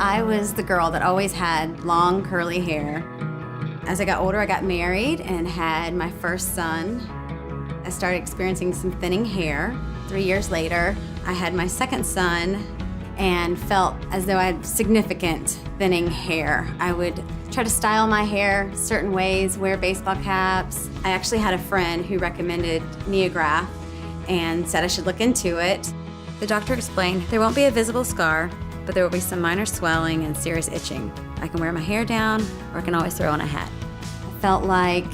I was the girl that always had long curly hair. As I got older, I got married and had my first son. I started experiencing some thinning hair. 3 years later, I had my second son and felt as though I had significant thinning hair. I would try to style my hair certain ways, wear baseball caps. I actually had a friend who recommended NeoGraft and said I should look into it. The doctor explained there won't be a visible scar, but there will be some minor swelling and serious itching. I can wear my hair down, or I can always throw on a hat. I felt like,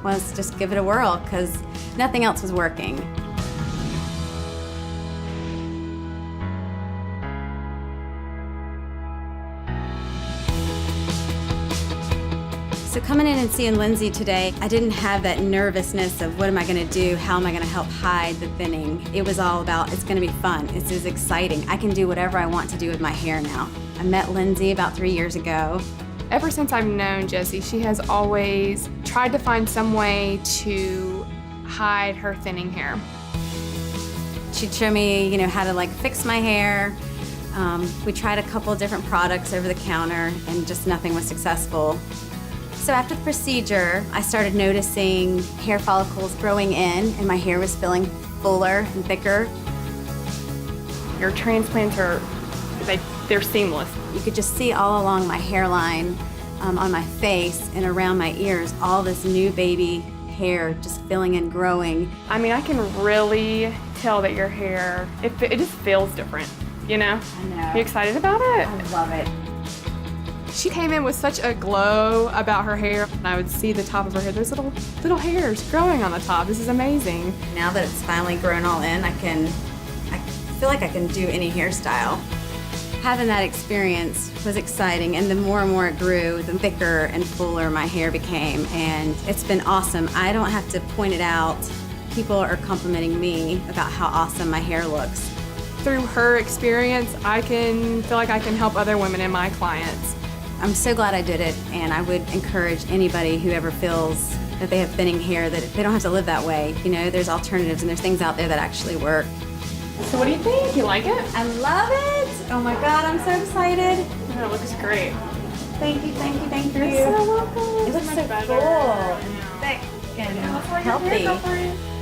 well, let's just give it a whirl, because nothing else was working. So coming in and seeing Lindsay today, I didn't have that nervousness of what am I going to do, how am I going to help hide the thinning. It was all about, it's going to be fun, this is exciting. I can do whatever I want to do with my hair now. I met Lindsay about 3 years ago. Ever since I've known Jessie, she has always tried to find some way to hide her thinning hair. She'd show me, how to fix my hair. We tried a couple of different products over the counter and just nothing was successful. So after the procedure, I started noticing hair follicles growing in and my hair was feeling fuller and thicker. Your transplants they're seamless. You could just see all along my hairline, on my face and around my ears, all this new baby hair just filling and growing. I mean, I can really tell that your hair, it just feels different, I know. You excited about it? I love it. She came in with such a glow about her hair. I would see the top of her hair. There's little hairs growing on the top. This is amazing. Now that it's finally grown all in, I feel like I can do any hairstyle. Having that experience was exciting, and the more and more it grew, the thicker and fuller my hair became, and it's been awesome. I don't have to point it out. People are complimenting me about how awesome my hair looks. Through her experience, I can feel like I can help other women and my clients. I'm so glad I did it, and I would encourage anybody who ever feels that they have thinning hair that they don't have to live that way. There's alternatives and there's things out there that actually work. So what do you think? You like it? I love it! Oh my God, I'm so excited. Yeah, it looks great. Thank you, thank you, thank you. You're so welcome. It looks so better. cool. Thick and healthy.